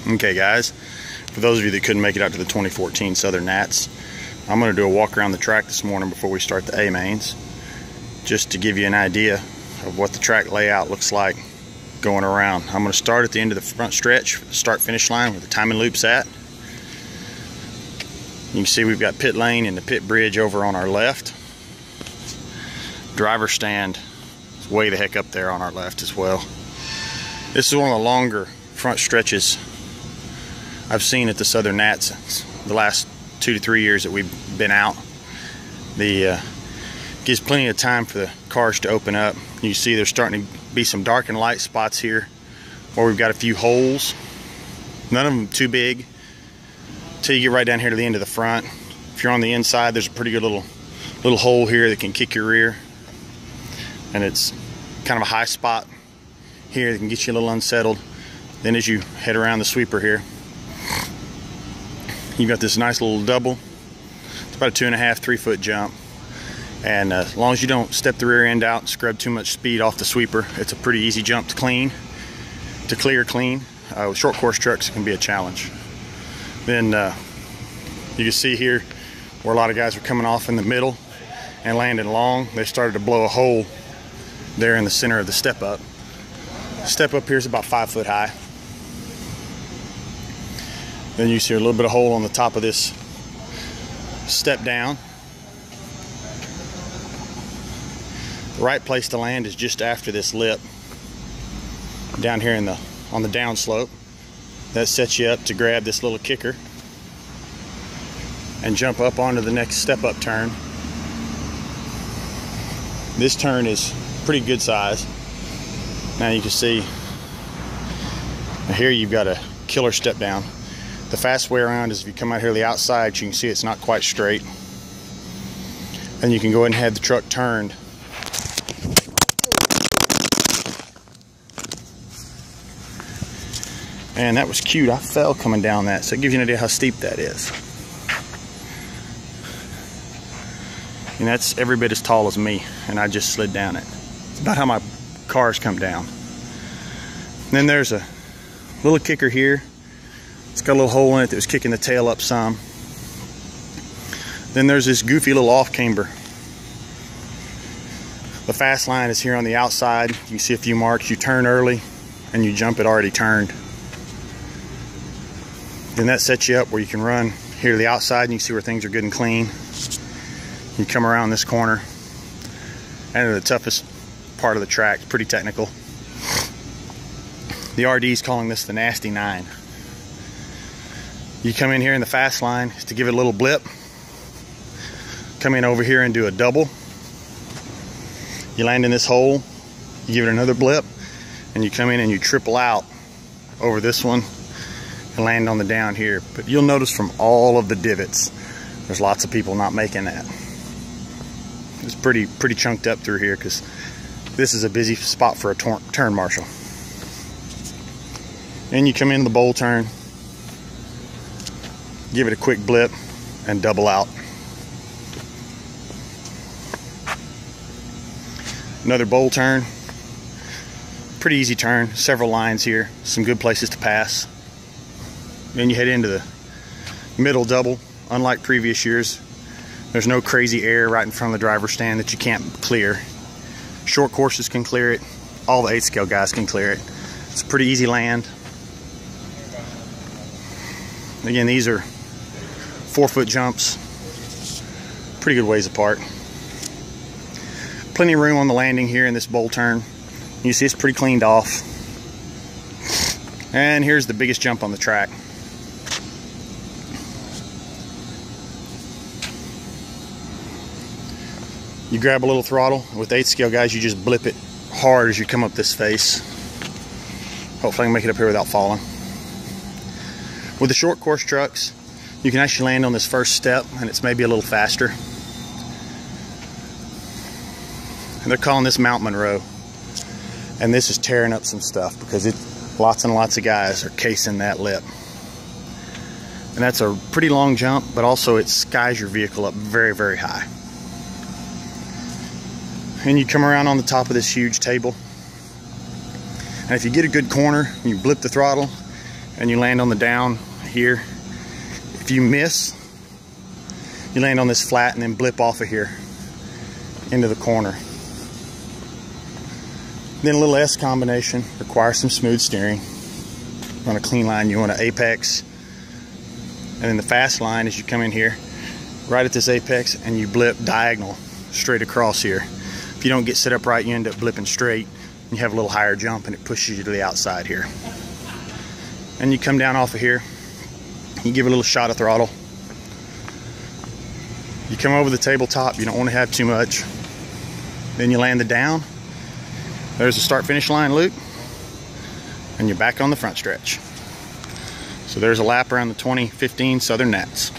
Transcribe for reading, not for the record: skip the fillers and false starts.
Okay guys, for those of you that couldn't make it out to the 2014 Southern Nats, I'm going to do a walk around the track this morning before we start the A-mains, just to give you an idea of what the track layout looks like going around. I'm going to start at the end of the front stretch, start-finish line where the timing loop's at. You can see we've got pit lane and the pit bridge over on our left. Driver stand is way the heck up there on our left as well. This is one of the longer front stretches I've seen at the Southern Nats the last 2 to 3 years that we've been out. Gives plenty of time for the cars to open up. You see there's starting to be some dark and light spots here where we've got a few holes. None of them too big until you get right down here to the end of the front. If you're on the inside, there's a pretty good little hole here that can kick your rear, and it's kind of a high spot here that can get you a little unsettled. Then as you head around the sweeper here, you've got this nice little double. It's about a 2.5–3 foot jump, and as long as you don't step the rear end out and scrub too much speed off the sweeper, it's a pretty easy jump to clear clean. With short course trucks, it can be a challenge. Then you can see here where a lot of guys are coming off in the middle and landing long. They started to blow a hole there in the center of the step up. Step up here is about 5 foot high. Then you see a little bit of hole on the top of this step down. The right place to land is just after this lip down here on the down slope. That sets you up to grab this little kicker and jump up onto the next step up turn. This turn is pretty good size. Now you can see here you've got a killer step down. The fast way around is if you come out here to the outside, you can see it's not quite straight. And you can go ahead and have the truck turned. And that was cute. I fell coming down that, so it gives you an idea how steep that is. And that's every bit as tall as me, and I just slid down it. It's about how my cars come down. And then there's a little kicker here. It's got a little hole in it that was kicking the tail up some. Then there's this goofy little off camber. The fast line is here on the outside. You can see a few marks. You turn early and you jump it already turned. Then that sets you up where you can run here to the outside and you can see where things are good and clean. You come around this corner and the toughest part of the track, pretty technical. The RD is calling this the Nasty 9. You come in here in the fast line to give it a little blip. Come in over here and do a double. You land in this hole, you give it another blip, and you come in and you triple out over this one and land on the down here. But you'll notice from all of the divots, there's lots of people not making that. It's pretty chunked up through here because this is a busy spot for a turn marshal. And you come in the bowl turn, give it a quick blip, and double out. Another bowl turn. Pretty easy turn, several lines here, some good places to pass. Then you head into the middle double. Unlike previous years, there's no crazy air right in front of the driver's stand that you can't clear. Short courses can clear it. All the 8 scale guys can clear it. It's a pretty easy land. Again, these are 4 foot jumps, pretty good ways apart. Plenty of room on the landing here in this bowl turn. You see it's pretty cleaned off. And here's the biggest jump on the track. You grab a little throttle. With 8 scale guys, you just blip it hard as you come up this face. Hopefully I can make it up here without falling. With the short course trucks, you can actually land on this first step and it's maybe a little faster. And they're calling this Mount Monroe. And this is tearing up some stuff because lots and lots of guys are casing that lip. And that's a pretty long jump, but also it skies your vehicle up very, very high. And you come around on the top of this huge table. And if you get a good corner, you blip the throttle, and you land on the down here. If you miss, you land on this flat and then blip off of here into the corner. Then a little S combination requires some smooth steering. On a clean line, you want an apex, and then the fast line is you come in here right at this apex and you blip diagonal straight across here. If you don't get set up right, you end up blipping straight. You have a little higher jump and it pushes you to the outside here. And you come down off of here, you give a little shot of throttle. You come over the tabletop, you don't want to have too much. Then you land the down. There's the start finish line loop, and you're back on the front stretch. So there's a lap around the 2015 Southern Nats.